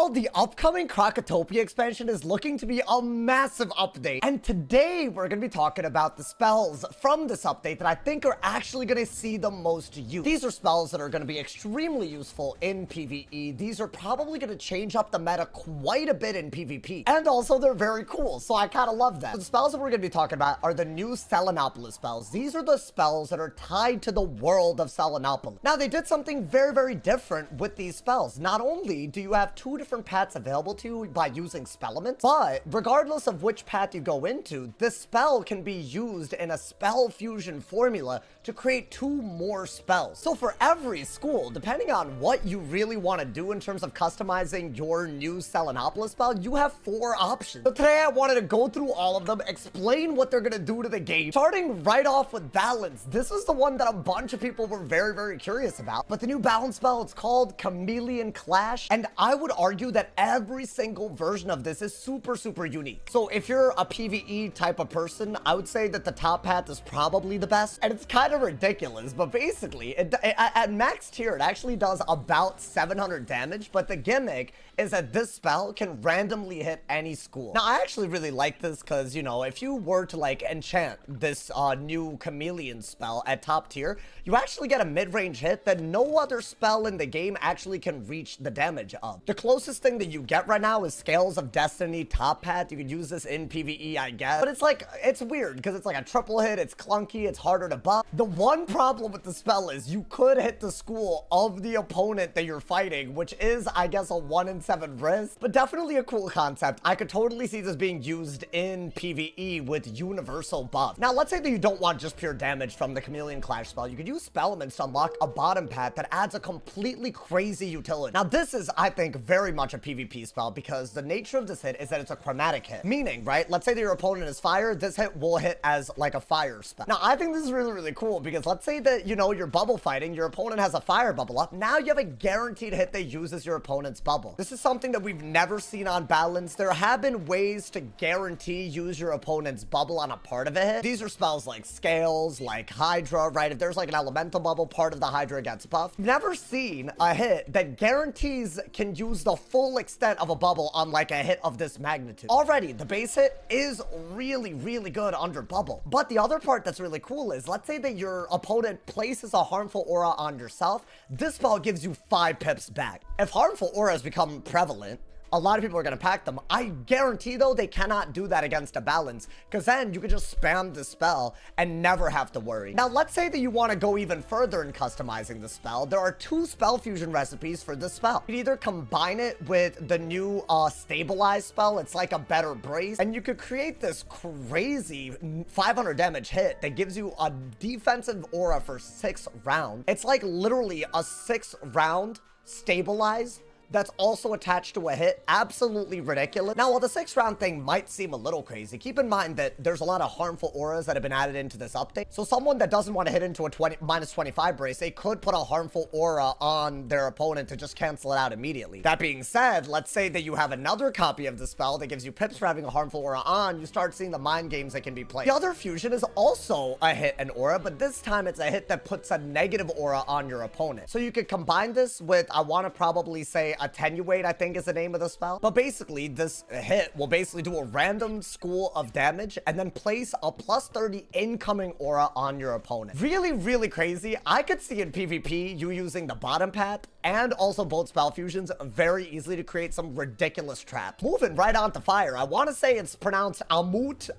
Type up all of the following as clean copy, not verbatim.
Well, the upcoming Krakatopia expansion is looking to be a massive update, and today we're going to be talking about the spells from this update that I think are actually going to see the most use. These are spells that are going to be extremely useful in PvE. These are probably going to change up the meta quite a bit in PvP, and also they're very cool, so I kind of love that. So the spells that we're going to be talking about are the new Selenopolis spells. These are the spells that are tied to the world of Selenopolis. Now, they did something very, very different with these spells. Not only do you have two different paths available to you by using spellements, but regardless of which path you go into, this spell can be used in a spell fusion formula to create two more spells. So for every school, depending on what you really want to do in terms of customizing your new Selenopolis spell, you have 4 options. So today I wanted to go through all of them, explain what they're going to do to the game, starting right off with balance. This is the one that a bunch of people were very, very curious about. But the new balance spell, it's called Chameleon Clash, and I would argue that every single version of this is super, super unique. So if you're a PvE type of person, I would say that the top path is probably the best, and it's kind of ridiculous, but basically at max tier it actually does about 700 damage, but the gimmick is that this spell can randomly hit any school. Now, I actually really like this because, you know, if you were to like enchant this new chameleon spell at top tier, you actually get a mid-range hit that no other spell in the game actually can reach the damage of. The closest thing that you get right now is Scales of Destiny top path. You could use this in PvE, I guess, but it's like, it's weird because it's like a triple hit, it's clunky, it's harder to buff. The one problem with the spell is you could hit the school of the opponent that you're fighting, which is, I guess, a 1 in 7 risk, but definitely a cool concept. I could totally see this being used in PvE with universal buff. Now, let's say that you don't want just pure damage from the Chameleon Clash spell. You could use Spellements to unlock a bottom path that adds a completely crazy utility. Now, this is, I think, very much a PvP spell because the nature of this hit is that it's a chromatic hit, meaning, right, let's say that your opponent is fire, this hit will hit as like a fire spell. Now, I think this is really, really cool because let's say that, you know, you're bubble fighting, your opponent has a fire bubble up, now you have a guaranteed hit that uses your opponent's bubble. This is something that we've never seen on balance. There have been ways to guarantee use your opponent's bubble on a part of a hit. These are spells like Scales, like Hydra, right? If there's like an elemental bubble, part of the Hydra gets buffed. Never seen a hit that guarantees can use the full extent of a bubble on like a hit of this magnitude. Already, the base hit is really, really good under bubble. But the other part that's really cool is, let's say that your opponent places a harmful aura on yourself, this spell gives you 5 pips back. If harmful auras become prevalent, a lot of people are going to pack them. I guarantee, though, they cannot do that against a balance, because then you could just spam the spell and never have to worry. Now, let's say that you want to go even further in customizing the spell. There are 2 spell fusion recipes for this spell. You could either combine it with the new Stabilize spell. It's like a better brace, and you could create this crazy 500 damage hit that gives you a defensive aura for 6 rounds. It's like literally a 6-round Stabilize that's also attached to a hit. Absolutely ridiculous. Now, while the 6-round thing might seem a little crazy, keep in mind that there's a lot of harmful auras that have been added into this update. So someone that doesn't want to hit into a -25 brace, they could put a harmful aura on their opponent to just cancel it out immediately. That being said, let's say that you have another copy of the spell that gives you pips for having a harmful aura on, you start seeing the mind games that can be played. The other fusion is also a hit and aura, but this time it's a hit that puts a negative aura on your opponent. So you could combine this with, I want to probably say, Attenuate, I think is the name of the spell. But basically, this hit will basically do a random school of damage and then place a +30 incoming aura on your opponent. Really, really crazy. I could see in PvP you using the bottom path and also both spell fusions very easily to create some ridiculous traps. Moving right on to fire, I want to say it's pronounced Amut.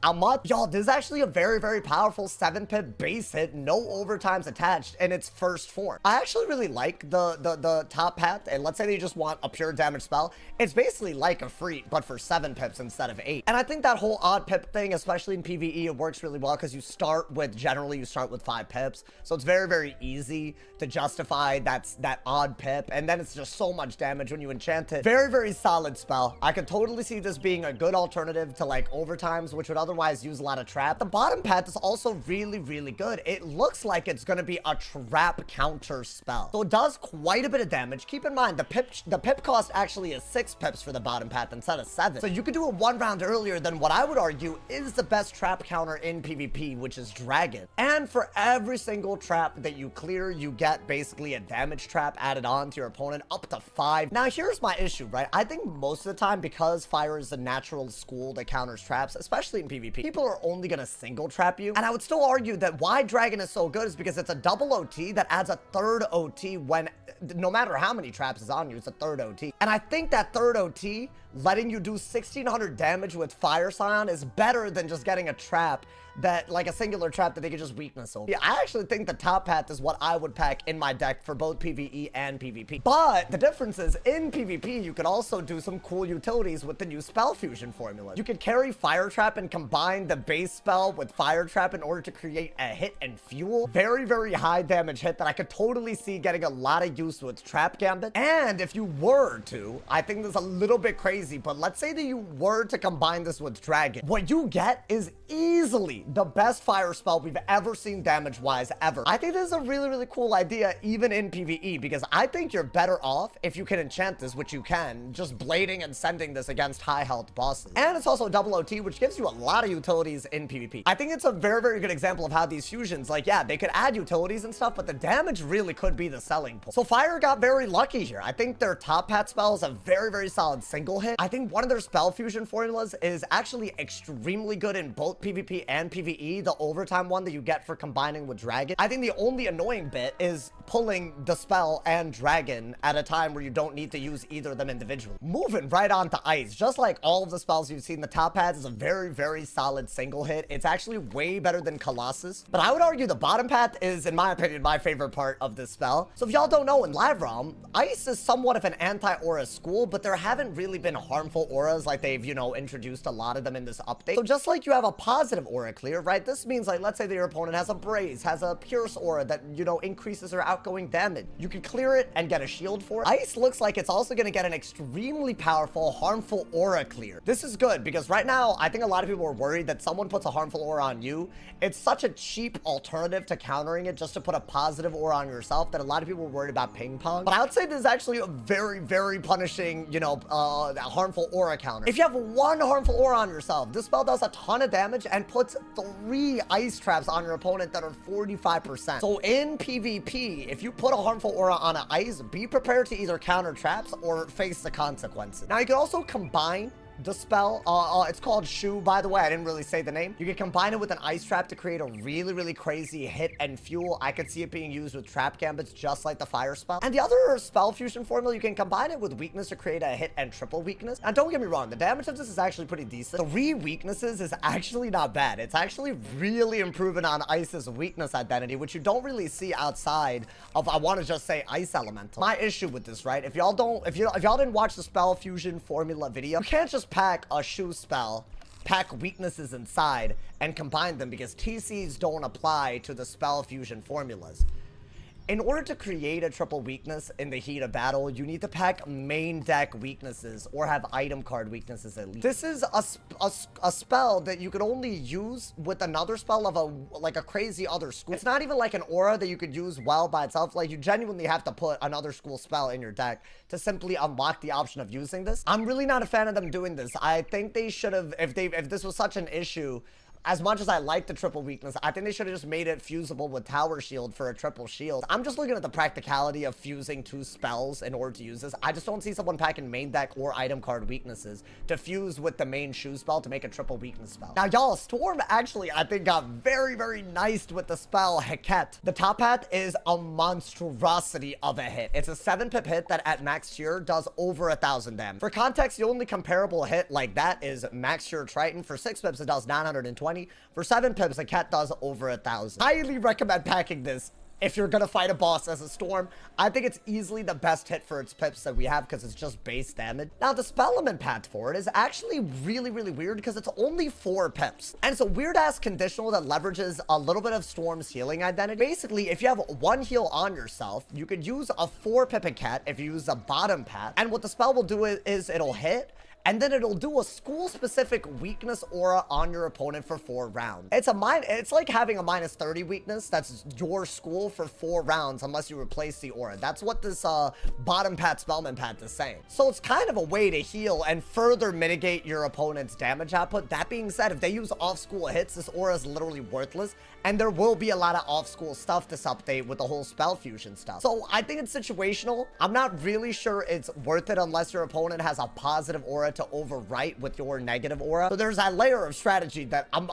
Y'all, this is actually a very, very powerful 7-pip base hit, no overtimes attached in its first form. I actually really like the top path, and let's say that you just want a pure damage spell. It's basically like a free, but for 7 pips instead of 8. And I think that whole odd pip thing, especially in PvE, it works really well because you start with 5 pips. So it's very, very easy to justify that odd pip. And then it's just so much damage when you enchant it. Very, very solid spell. I could totally see this being a good alternative to like overtimes, which would otherwise use a lot of trap. The bottom path is also really, really good. It looks like it's going to be a trap counter spell. So it does quite a bit of damage. Keep in mind, the pip cost actually is 6 pips for the bottom path instead of 7. So you could do it 1 round earlier than what I would argue is the best trap counter in PvP, which is Dragon. And for every single trap that you clear, you get basically a damage trap added on onto your opponent, up to 5. Now, here's my issue, right? I think most of the time, because fire is a natural school that counters traps, especially in PvP, people are only gonna single trap you. And I would still argue that why Dragon is so good is because it's a double OT that adds a third OT when, no matter how many traps is on you, it's a third OT. And I think that third OT, letting you do 1600 damage with Fire Scion, is better than just getting a trap that, like a singular trap that they could just weakness over. Yeah, I actually think the top path is what I would pack in my deck for both PvE and PvP. But the difference is, in PvP, you could also do some cool utilities with the new spell fusion formulas. You could carry Fire Trap and combine the base spell with Fire Trap in order to create a hit and fuel. Very, very high damage hit that I could totally see getting a lot of use with Trap Gambit. And if you were to, I think this is a little bit crazy, but let's say that you were to combine this with Dragon, what you get is easily the best fire spell we've ever seen damage-wise ever. I think this is a really, really cool idea, even in PvE, because I think you're better off if you can enchant this, which you can, just blading and sending this against high health bosses. And it's also double OT, which gives you a lot of utilities in PvP. I think it's a very, very good example of how these fusions, like, yeah, they could add utilities and stuff, but the damage really could be the selling point. So Fire got very lucky here. I think their top hat spell is a very, very solid single hit. I think one of their spell fusion formulas is actually extremely good in both PvP and PvE, the overtime one that you get for combining with Dragon. I think the only annoying bit is pulling the spell and Dragon at a time where you don't need to use either of them individually. Moving right on to Ice, just like all of the spells you've seen, the top hat is a very, very solid single hit. It's actually way better than Colossus, but I would argue the bottom path is, in my opinion, my favorite part of this spell. So if y'all don't know, in Live Realm, Ice is somewhat of an anti-aura school, but there haven't really been harmful auras like they've, you know, introduced a lot of them in this update. So just like you have a positive aura clear, right? This means, like, let's say that your opponent has a Braze, has a Pierce aura that, you know, increases their outgoing damage. You can clear it and get a shield for it. Ice looks like it's also going to get an extremely powerful, harmful aura clear. This is good because right now, I think a lot of people are worried that someone puts a harmful aura on you. It's such a cheap alternative to countering it just to put a positive aura on yourself that a lot of people are worried about ping pong. But I would say this is actually a very, very punishing, you know, harmful aura counter. If you have one harmful aura on yourself, this spell does a ton of damage and puts 3 ice traps on your opponent that are 45%. So in PvP, if you put a harmful aura on an ice, be prepared to either counter traps or face the consequences. Now, you can also combine the spell. It's called Shoe, by the way. I didn't really say the name. You can combine it with an ice trap to create a really, really crazy hit and fuel. I could see it being used with trap gambits just like the fire spell. And the other spell fusion formula, you can combine it with weakness to create a hit and triple weakness. And don't get me wrong, the damage of this is actually pretty decent. 3 weaknesses is actually not bad. It's actually really improving on Ice's weakness identity, which you don't really see outside of, I want to just say, Ice Elemental. My issue with this, right? If y'all didn't watch the spell fusion formula video, you can't just pack a Shoe spell, pack weaknesses inside, and combine them because TCs don't apply to the spell fusion formulas. In order to create a triple weakness in the heat of battle, you need to pack main deck weaknesses or have item card weaknesses at least. This is a spell that you could only use with another spell of a crazy other school. It's not even like an aura that you could use well by itself. Like, you genuinely have to put another school spell in your deck to simply unlock the option of using this. I'm really not a fan of them doing this. I think they should have, if this was such an issue, as much as I like the triple weakness, I think they should have just made it fusible with Tower Shield for a triple shield. I'm just looking at the practicality of fusing 2 spells in order to use this. I just don't see someone packing main deck or item card weaknesses to fuse with the main Shoe spell to make a triple weakness spell. Now, y'all, Storm actually, I think, got very, very nice with the spell Heket. The top hat is a monstrosity of a hit. It's a 7-pip hit that at max tier does over 1,000 damage. For context, the only comparable hit like that is max tier Triton. For 6 pips, it does 920. For 7 pips, a cat does over 1,000. Highly recommend packing this if you're gonna fight a boss as a Storm. I think it's easily the best hit for its pips that we have because it's just base damage. Now, the Spellman path for it is actually really, really weird because it's only 4 pips. And it's a weird-ass conditional that leverages a little bit of Storm's healing identity. Basically, if you have 1 heal on yourself, you could use a 4-pip cat if you use a bottom path. And what the spell will do is it'll hit, and then it'll do a school-specific weakness aura on your opponent for 4 rounds. It's like having a -30 weakness that's your school for 4 rounds unless you replace the aura. That's what this bottom pat Spellman path is saying. So it's kind of a way to heal and further mitigate your opponent's damage output. That being said, if they use off-school hits, this aura is literally worthless, and there will be a lot of off-school stuff this update with the whole spell fusion stuff. So I think it's situational. I'm not really sure it's worth it unless your opponent has a positive aura to overwrite with your negative aura. So there's that layer of strategy that I'm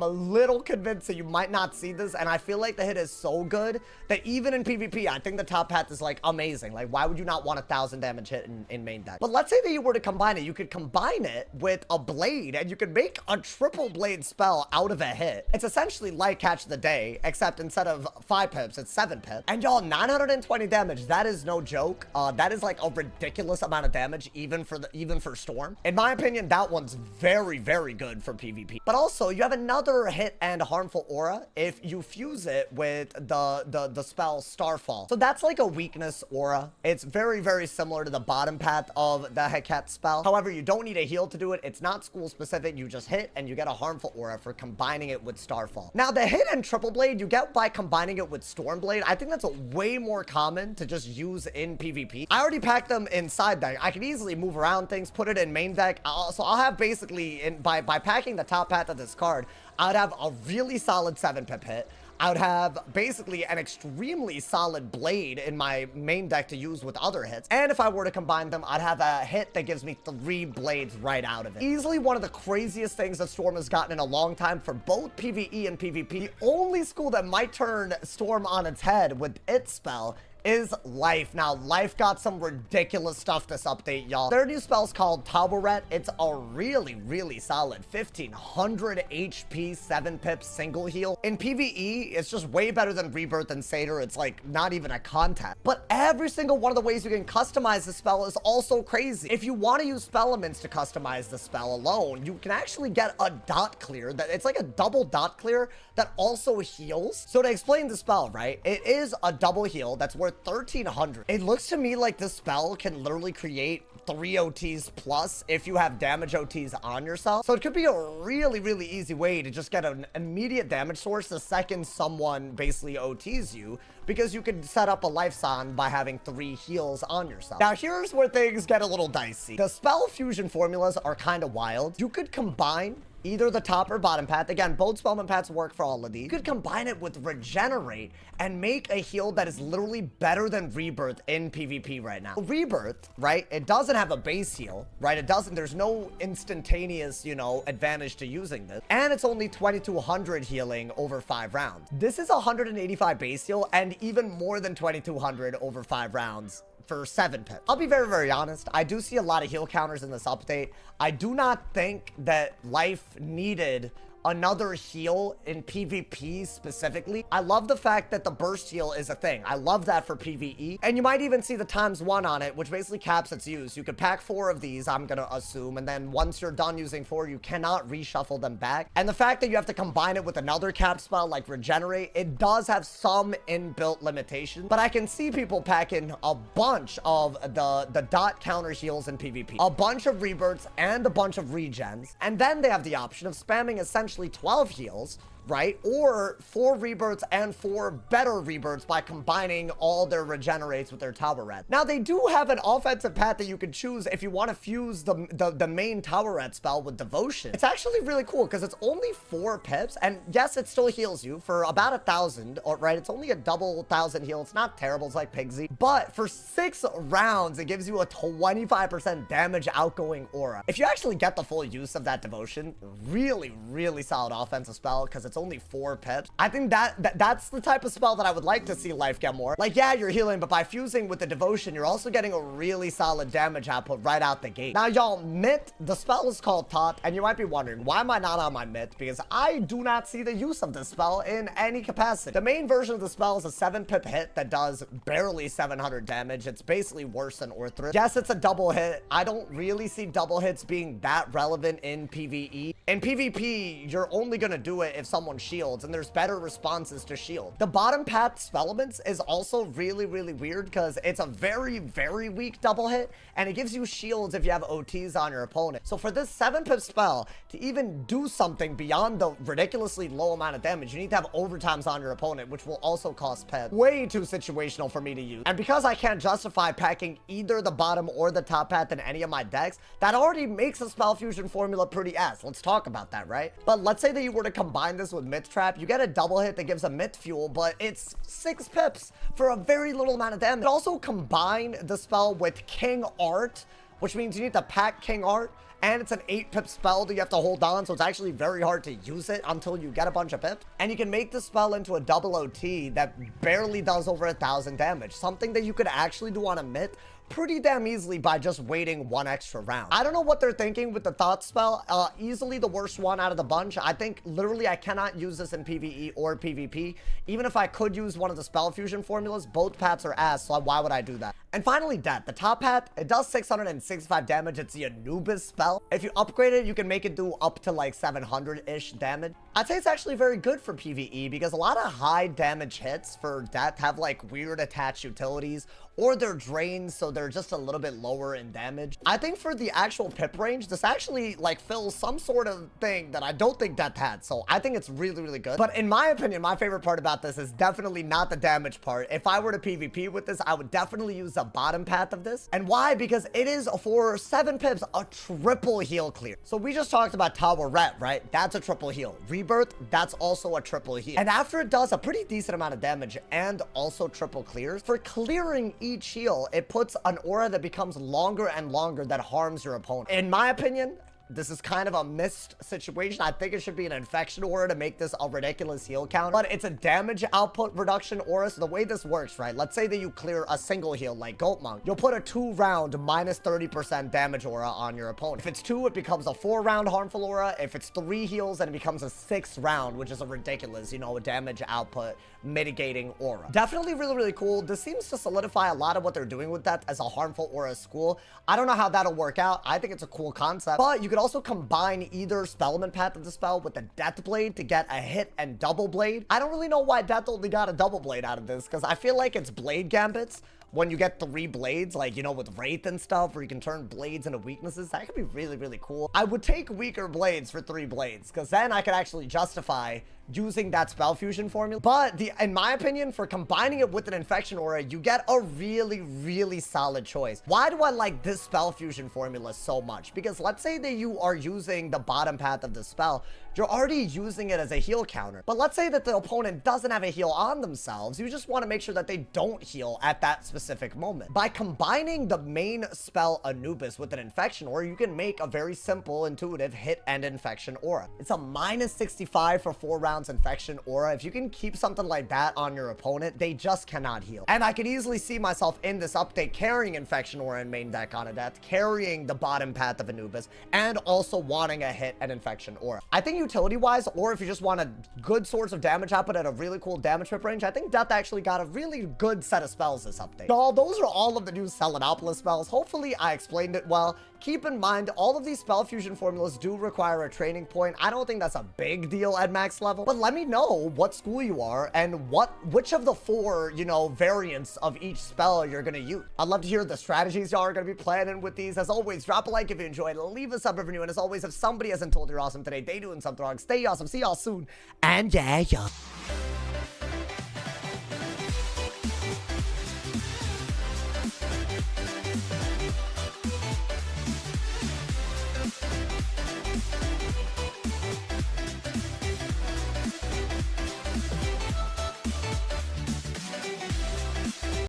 a little convinced that you might not see this, and I feel like the hit is so good that even in PvP, I think the top path is like amazing. Like, why would you not want 1,000 damage hit in main deck? But let's say that you were to combine it. You could combine it with a blade, and you could make a triple blade spell out of a hit. It's essentially like Catch the Day, except instead of 5 pips, it's 7 pips. And y'all, 920 damage, that is no joke. That is like a ridiculous amount of damage, even for Storm. In my opinion, that one's very, very good for PvP. But also, you have another hit and harmful aura if you fuse it with the spell Starfall. So that's like a weakness aura. It's very, very similar to the bottom path of the Heket spell. However, you don't need a heal to do it. It's not school specific. You just hit and you get a harmful aura for combining it with Starfall. Now, the hit and triple blade you get by combining it with Stormblade. I think that's a way more common to just use in PvP. I already packed them in side deck. I can easily move around things, put it in main deck. So I'll have basically, by packing the top path of this card, I'd have a really solid 7 pip hit. I would have basically an extremely solid blade in my main deck to use with other hits. And if I were to combine them, I'd have a hit that gives me 3 blades right out of it. Easily one of the craziest things that Storm has gotten in a long time for both PvE and PvP. The only school that might turn Storm on its head with its spell is Life. Now, Life got some ridiculous stuff this update, y'all. Their new spell's called Tabaret. It's a really, really solid 1,500 HP, 7 pips, single heal. In PvE, it's just way better than Rebirth and Satyr. It's like not even a contest. But every single one of the ways you can customize the spell is also crazy. If you want to use spell elements to customize the spell alone, you can actually get a dot clear that it's like a double dot clear that also heals. So to explain the spell, right? It is a double heal that's worth 1,300. It looks to me like this spell can literally create 3 OTs plus if you have damage OTs on yourself. So it could be a really, really easy way to just get an immediate damage source the second someone basically OTs you, because you could set up a life sign by having 3 heals on yourself. Now, here's where things get a little dicey. The spell fusion formulas are kind of wild. You could combine either the top or bottom path. Again, both Spellman paths work for all of these. You could combine it with Regenerate and make a heal that is literally better than Rebirth in PvP right now. Rebirth, right? It doesn't have a base heal, right? There's no instantaneous, advantage to using this. And it's only 2,200 healing over 5 rounds. This is 185 base heal and even more than 2,200 over 5 rounds for 7 pips. I'll be very, very honest. I do see a lot of heal counters in this update. I do not think that Life needed another heal in PvP specifically. I love the fact that the burst heal is a thing. I love that for PvE. And you might even see the ×1 on it, which basically caps its use. You could pack 4 of these, I'm gonna assume, and then once you're done using 4, you cannot reshuffle them back. And the fact that you have to combine it with another cap spell like Regenerate, it does have some inbuilt limitations, but I can see people packing a bunch of the dot counter heals in PvP, a bunch of rebirths and a bunch of regens, and then they have the option of spamming essentially 12 heals, right? Or 4 rebirths and 4 better rebirths by combining all their regenerates with their Tabaret. Now, they do have an offensive path that you can choose if you want to fuse the main Tabaret spell with Devotion. It's actually really cool because it's only 4 pips, and yes, it still heals you for about 1,000, right? It's only a double 1,000 heal. It's not terrible. It's like Pigsy. But for 6 rounds, it gives you a 25% damage outgoing aura. If you actually get the full use of that Devotion, really, really solid offensive spell because it's only 4 pips. I think that's the type of spell that I would like to see Life get more. Like, yeah, you're healing, but by fusing with the Devotion, you're also getting a really solid damage output right out the gate. Now, y'all, Myth, the spell is called Taught, and you might be wondering, why am I not on my Myth? Because I do not see the use of this spell in any capacity. The main version of the spell is a 7 pip hit that does barely 700 damage. It's basically worse than Orthrus. Yes, it's a double hit. I don't really see double hits being that relevant in PvE. In PvP, you're only gonna do it if someone someone's shields, and there's better responses to shield. The bottom path spell elements is also really, really weird because it's a very, very weak double hit, and it gives you shields if you have OTs on your opponent. So for this 7-pip spell to even do something beyond the ridiculously low amount of damage, you need to have overtimes on your opponent, which will also cost pip. Way too situational for me to use. And because I can't justify packing either the bottom or the top path in any of my decks, that already makes a spell fusion formula pretty ass. Let's talk about that, right? But let's say that you were to combine this with Myth Trap, you get a double hit that gives a Myth Fuel, but it's 6 pips for a very little amount of damage. You also combine the spell with King Art, which means you need to pack King Art, and it's an 8-pip spell that you have to hold on, so it's actually very hard to use it until you get a bunch of pips. And you can make the spell into a double OT that barely does over 1,000 damage, something that you could actually do on a Myth pretty damn easily by just waiting one extra round. I don't know what they're thinking with the Thought spell. Easily the worst one out of the bunch. I think literally I cannot use this in PvE or PvP. Even if I could use one of the spell fusion formulas, both paths are ass, so why would I do that? And finally, Death. The top path, it does 665 damage. It's the Anubis spell. If you upgrade it, you can make it do up to like 700-ish damage. I'd say it's actually very good for PvE because a lot of high damage hits for Death have like weird attached utilities, or they're drained, so they're just a little bit lower in damage. I think for the actual pip range, this actually like fills some sort of thing that I don't think Death had, so I think it's really, really good. But in my opinion, my favorite part about this is definitely not the damage part. If I were to PvP with this, I would definitely use the bottom path of this. And why? Because it is, for 7 pips, a triple heal clear. So we just talked about Taweret, right? That's a triple heal. Rebirth, that's also a triple heal. And after it does a pretty decent amount of damage and also triple clears, for clearing each heal, it puts an aura that becomes longer and longer that harms your opponent. In my opinion, this is kind of a missed situation. I think it should be an infection aura to make this a ridiculous heal count, but it's a damage output reduction aura. So the way this works, right? Let's say that you clear a single heal like Goat Monk. You'll put a 2-round minus 30% damage aura on your opponent. If it's 2, it becomes a 4-round harmful aura. If it's 3 heals, then it becomes a 6-round, which is a ridiculous, you know, a damage output mitigating aura. Definitely really, really cool. This seems to solidify a lot of what they're doing with that as a harmful aura school. I don't know how that'll work out. I think it's a cool concept, but you could also combine either spellman path of the spell with the Death Blade to get a hit and double blade. I don't really know why Death only got a double blade out of this, because I feel like it's blade gambits when you get 3 blades, like, you know, with Wraith and stuff, where you can turn blades into weaknesses. That could be really, really cool. I would take weaker blades for 3 blades, because then I could actually justify using that spell fusion formula. But in my opinion, for combining it with an infection aura, you get a really, really solid choice. Why do I like this spell fusion formula so much? Because let's say that you are using the bottom path of the spell, you're already using it as a heal counter. But let's say that the opponent doesn't have a heal on themselves. You just want to make sure that they don't heal at that specific moment. By combining the main spell Anubis with an infection aura, you can make a very simple, intuitive hit and infection aura. It's a minus 65 for 4 rounds infection aura. If you can keep something like that on your opponent, they just cannot heal. And I could easily see myself in this update carrying infection aura in main deck on a Death, carrying the bottom path of Anubis, and also wanting a hit and infection aura. I think utility wise, or if you just want a good source of damage output at a really cool damage trip range, I think Death actually got a really good set of spells this update. So those are all of the new Selenopolis spells. Hopefully I explained it well. Keep in mind, all of these spell fusion formulas do require a training point. I don't think that's a big deal at max level, but let me know what school you are and which of the 4, you know, variants of each spell you're gonna use. I'd love to hear the strategies y'all are gonna be planning with these. As always, drop a like if you enjoyed, leave a sub if you're new, and as always, if somebody hasn't told you you're awesome today, they doing something wrong. Stay awesome, see y'all soon, and yeah.